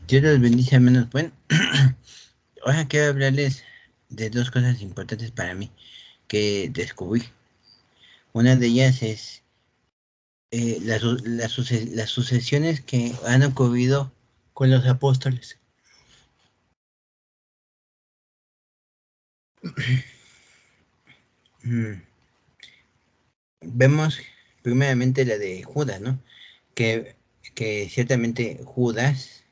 Dios los bendice, menos bueno. Ahora quiero hablarles de dos cosas importantes para mí que descubrí. Una de ellas es las sucesiones que han ocurrido con los apóstoles. Mm, Vemos primeramente la de Judas, ¿no? Que, que ciertamente Judas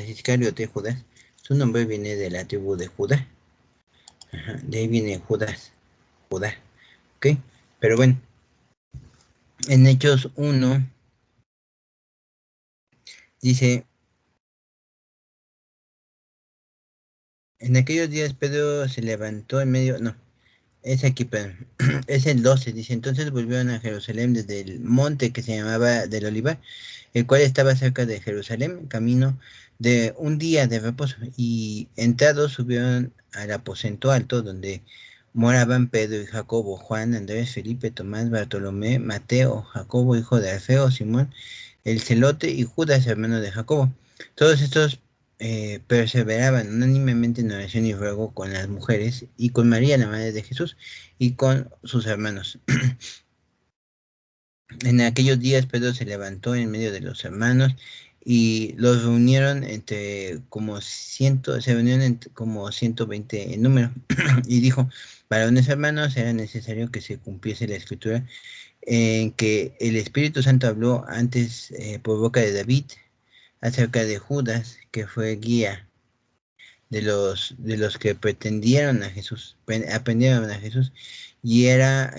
Iscariote, Judas, su nombre viene de la tribu de Judá. Ajá, de ahí viene Judá, ¿ok? Pero bueno, en Hechos 1 dice, en aquellos días Pedro se levantó en medio, no, es aquí, pero es el 12, dice, entonces volvieron a Jerusalén desde el monte que se llamaba del Olivar, el cual estaba cerca de Jerusalén, camino de un día de reposo, y entrados subieron al aposento alto donde moraban Pedro y Jacobo, Juan, Andrés, Felipe, Tomás, Bartolomé, Mateo, Jacobo, hijo de Alfeo, Simón, el celote y Judas, hermano de Jacobo. Todos estos perseveraban unánimemente en oración y ruego con las mujeres y con María, la madre de Jesús, y con sus hermanos. En aquellos días Pedro se levantó en medio de los hermanos y los reunieron se reunieron como 120 en número, y dijo, varones hermanos, era necesario que se cumpliese la escritura en que el Espíritu Santo habló antes por boca de David acerca de Judas, que fue guía de los que aprendieron a Jesús, y era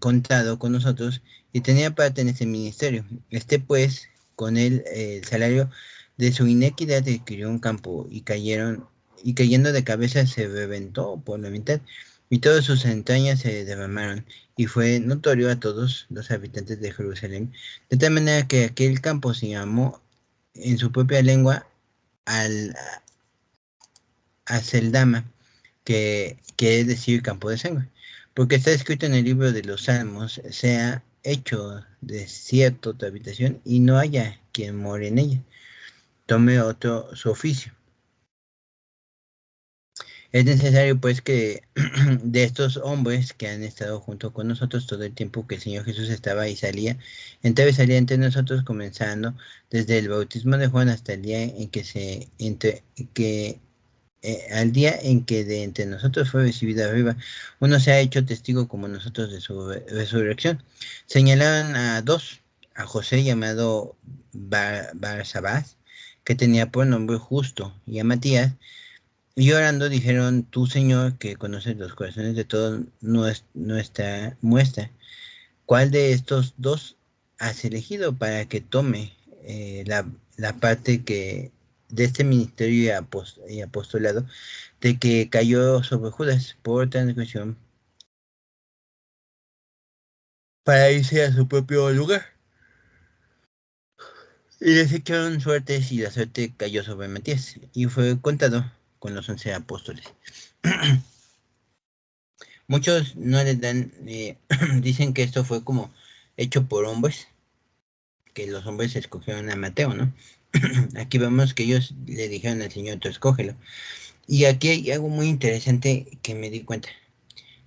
contado con nosotros y tenía parte en este ministerio. Este pues, con él el salario de su inequidad adquirió un campo y cayendo de cabeza se reventó por la mitad, y todas sus entrañas se derramaron, y fue notorio a todos los habitantes de Jerusalén, de tal manera que aquel campo se llamó en su propia lengua al Aceldama, que quiere decir campo de sangre, porque está escrito en el libro de los Salmos, sea hecho desierto tu habitación y no haya quien more en ella, tome otro su oficio. Es necesario pues que de estos hombres que han estado junto con nosotros todo el tiempo que el Señor Jesús estaba y salía, entraba y salía entre nosotros, comenzando desde el bautismo de Juan hasta el día en que al día en que de entre nosotros fue recibido arriba, uno se ha hecho testigo como nosotros de su resurrección. Señalaron a dos, a José llamado Barsabás, que tenía por nombre Justo, y a Matías, y orando dijeron, tú Señor, que conoces los corazones de todos, nuestra muestra, ¿cuál de estos dos has elegido para que tome la parte que de este ministerio y apostolado de que cayó sobre Judas por transgresión para irse a su propio lugar? Y les echaron suertes y la suerte cayó sobre Matías y fue contado con los 11 apóstoles. Muchos no les dan, dicen que esto fue como hecho por hombres, que los hombres escogieron a Mateo, ¿no? Aquí vemos que ellos le dijeron al Señor, tú escógelo. Y aquí hay algo muy interesante que me di cuenta.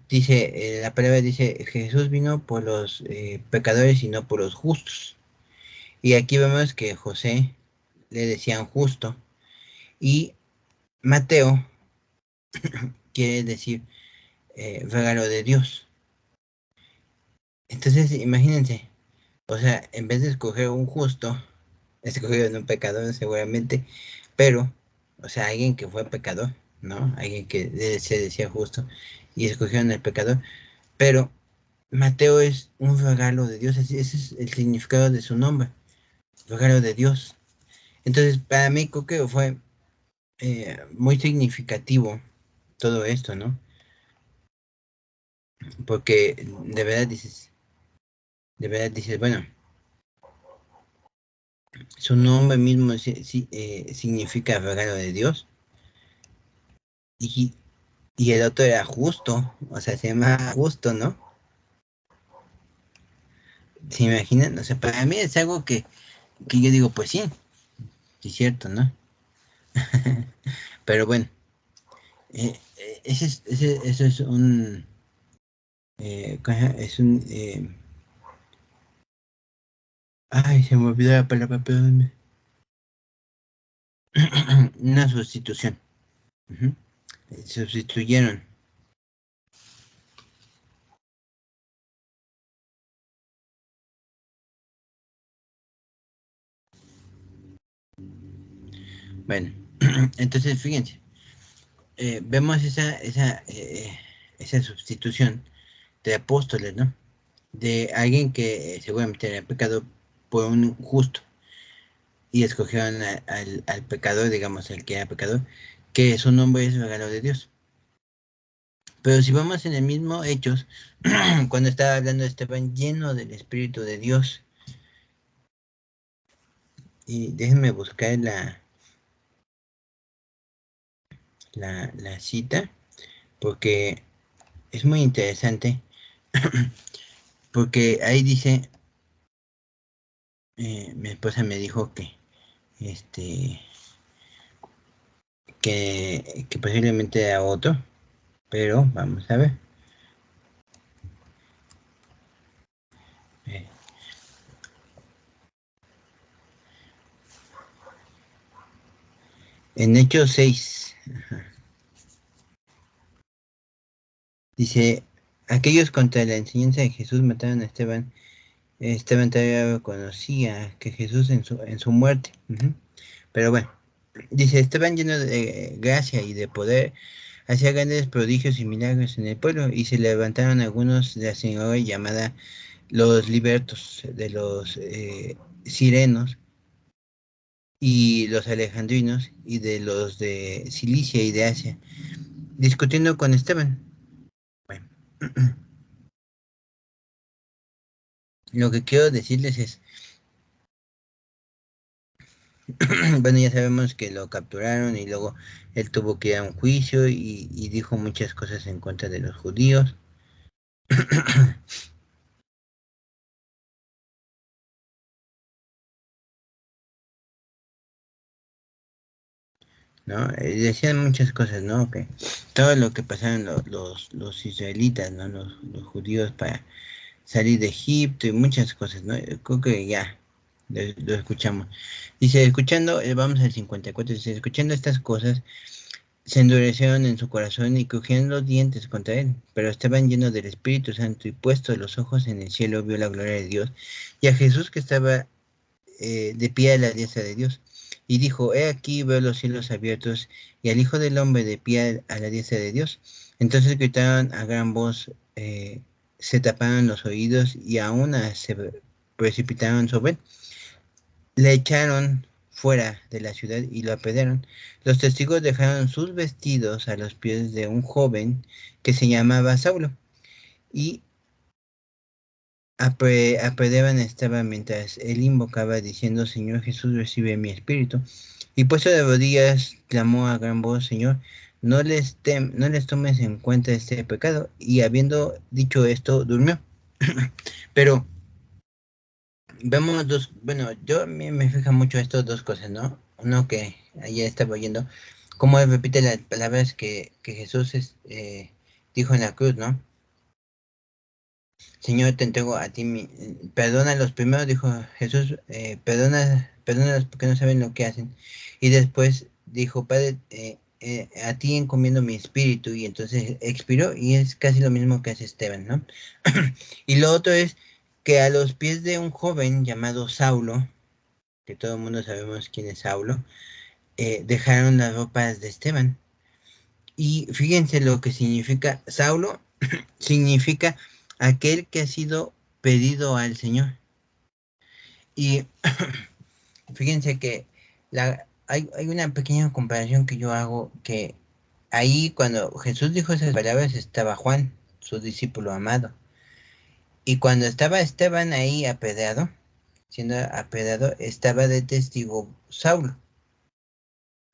Dice, la palabra dice, Jesús vino por los pecadores y no por los justos. Y aquí vemos que José le decían justo y Mateo quiere decir regalo de Dios. Entonces, imagínense, o sea, en vez de escoger un justo, escogieron un pecador seguramente, pero, o sea, alguien que fue pecador, ¿no? Alguien que se decía justo y escogieron al pecador, pero Mateo es un regalo de Dios, ese es el significado de su nombre, regalo de Dios. Entonces, para mí creo que fue muy significativo todo esto, ¿no? Porque de verdad dices, bueno, su nombre mismo significa regalo de Dios, y, y el otro era justo, o sea, se llama justo, ¿no? ¿Se imaginan? O sea, para mí es algo que yo digo, pues sí, sí es cierto, ¿no? Pero bueno, eso es un, ¿cómo se llama? Es un, ay, se me olvidó la palabra, perdón. Una sustitución. Ujú. Sustituyeron. Bueno, entonces fíjense, vemos esa sustitución de apóstoles, ¿no? De alguien que seguramente era pecado por un justo y escogieron al pecador, digamos, el que era pecador, que su nombre es regalo de Dios. Pero si vamos en el mismo Hechos, cuando estaba hablando Esteban lleno del Espíritu de Dios, y déjenme buscar la cita, porque es muy interesante, porque ahí dice, mi esposa me dijo este, que posiblemente era otro, pero vamos a ver. Eh, en Hechos 6 dice, aquellos contra la enseñanza de Jesús mataron a Esteban. Esteban todavía conocía que Jesús en su muerte. Ujú. Pero bueno, dice, estaban llenos de gracia y de poder, hacía grandes prodigios y milagros en el pueblo, y se levantaron algunos de la sinagoga llamada los libertos, de los sirenos y los alejandrinos, y de los de Cilicia y de Asia, discutiendo con Esteban. Bueno, lo que quiero decirles es, bueno, ya sabemos que lo capturaron y luego él tuvo que ir a un juicio y dijo muchas cosas en contra de los judíos. ¿No? Decían muchas cosas, ¿no? Que todo lo que pasaron los israelitas, ¿no? Los judíos para salir de Egipto y muchas cosas, ¿no? Creo que ya lo escuchamos. Dice, escuchando, vamos al 54, dice, escuchando estas cosas, se endurecieron en su corazón y crujían los dientes contra él, pero estaban llenos del Espíritu Santo y puestos los ojos en el cielo, vio la gloria de Dios y a Jesús que estaba de pie a la diestra de Dios. Y dijo, he aquí veo los cielos abiertos y al Hijo del Hombre de pie a la diestra de Dios. Entonces gritaron a gran voz, se taparon los oídos y aún se precipitaron sobre él. Le echaron fuera de la ciudad y lo apedrearon. Los testigos dejaron sus vestidos a los pies de un joven que se llamaba Saulo y apedreaban estaba mientras él invocaba diciendo, Señor Jesús, recibe mi espíritu. Y puesto de rodillas, clamó a gran voz, Señor, no les tomes en cuenta este pecado. Y habiendo dicho esto, durmió. Pero vemos dos, bueno, yo a mí me fija mucho estas dos cosas, ¿no? Uno que ayer estaba oyendo, cómo él repite las palabras que Jesús dijo en la cruz, ¿no? Señor, te entrego a ti, perdona los primeros, dijo Jesús, perdónalos porque no saben lo que hacen. Y después dijo, Padre, a ti encomiendo mi espíritu, y entonces expiró, y es casi lo mismo que hace Esteban, ¿no? Y lo otro es que a los pies de un joven llamado Saulo, que todo el mundo sabemos quién es Saulo, dejaron las ropas de Esteban. Y fíjense lo que significa Saulo, significa aquel que ha sido pedido al Señor. Y fíjense que hay una pequeña comparación que yo hago, que ahí cuando Jesús dijo esas palabras estaba Juan, su discípulo amado. Y cuando estaba Esteban ahí apedreado, siendo apedreado, estaba de testigo Saulo,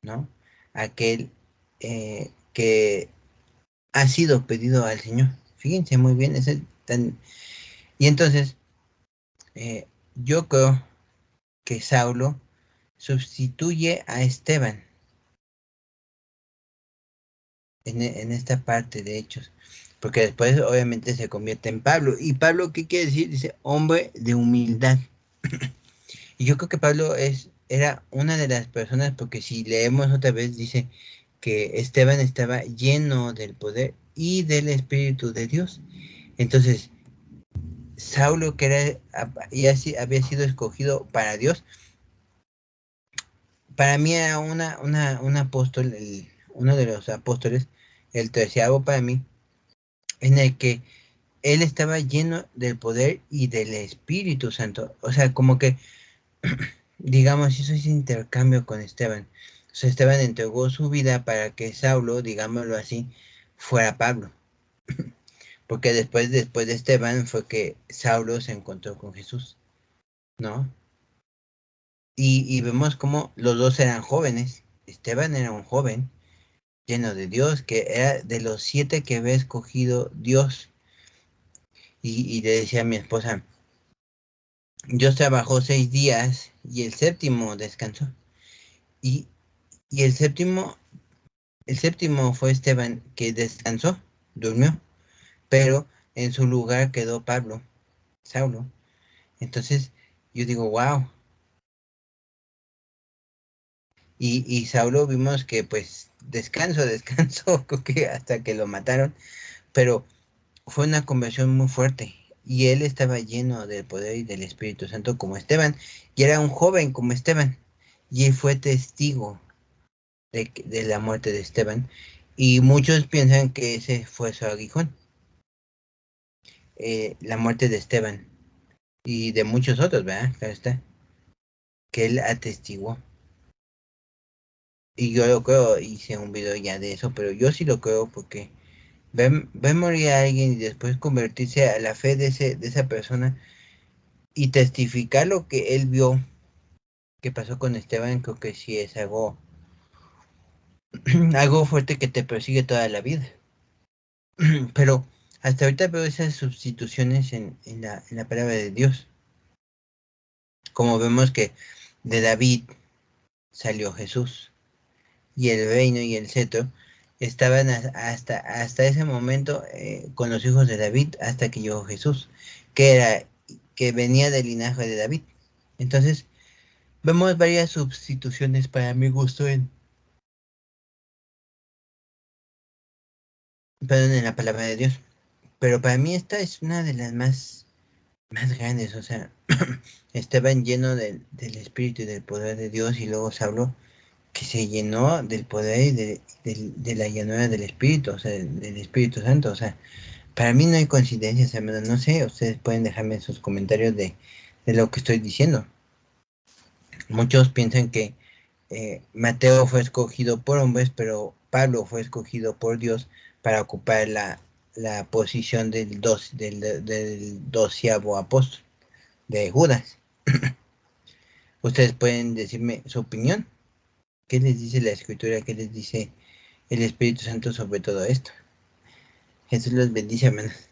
¿no? Aquel que ha sido pedido al Señor. Fíjense muy bien, tan... Y entonces Yo creo que Saulo sustituye a Esteban en esta parte de Hechos, porque después obviamente se convierte en Pablo. ¿Y Pablo qué quiere decir? Dice, hombre de humildad. Y yo creo que Pablo era una de las personas, porque si leemos otra vez, dice que Esteban estaba lleno del poder y del Espíritu de Dios. Entonces, Saulo, que había sido escogido para Dios, para mí era un apóstol, uno de los apóstoles, el 13º para mí, en el que él estaba lleno del poder y del Espíritu Santo. O sea, como que, digamos, hizo ese intercambio con Esteban. O sea, Esteban entregó su vida para que Saulo, digámoslo así, fuera Pablo. Porque después de Esteban fue que Saulo se encontró con Jesús, ¿no? Y vemos como los dos eran jóvenes. Esteban era un joven lleno de Dios, que era de los 7 que había escogido Dios. Y le decía a mi esposa, Dios trabajó 6 días y el séptimo descansó. Y, y el séptimo fue Esteban, que descansó, durmió, pero en su lugar quedó Pablo, Saulo. Entonces yo digo, wow. Y Saulo vimos que pues descansó, creo que hasta que lo mataron, pero fue una conversión muy fuerte. Y él estaba lleno del poder y del Espíritu Santo como Esteban, y era un joven como Esteban, y él fue testigo de la muerte de Esteban, y muchos piensan que ese fue su aguijón, la muerte de Esteban, y de muchos otros, ¿verdad? Claro está, que él atestiguó. Y yo lo creo, hice un video ya de eso, pero yo sí lo creo porque ver morir a alguien y después convertirse a la fe de esa persona y testificar lo que él vio que pasó con Esteban, creo que sí es algo, algo fuerte que te persigue toda la vida. Pero hasta ahorita veo esas sustituciones en la palabra de Dios. Como vemos que de David salió Jesús y el reino y el cetro estaban hasta ese momento con los hijos de David hasta que llegó Jesús, que venía del linaje de David. Entonces, vemos varias sustituciones para mi gusto perdón, en la palabra de Dios. Pero para mí esta es una de las más grandes. O sea, estaban llenos del Espíritu y del poder de Dios, y luego se habló que se llenó del poder y de la llanura del Espíritu, o sea, del Espíritu Santo. O sea, para mí no hay coincidencias, hermano. No sé, ustedes pueden dejarme sus comentarios de lo que estoy diciendo. Muchos piensan que Mateo fue escogido por hombres, pero Pablo fue escogido por Dios para ocupar la posición del 12º apóstol, de Judas. Ustedes pueden decirme su opinión. ¿Qué les dice la Escritura? ¿Qué les dice el Espíritu Santo sobre todo esto? Jesús los bendice, hermanos.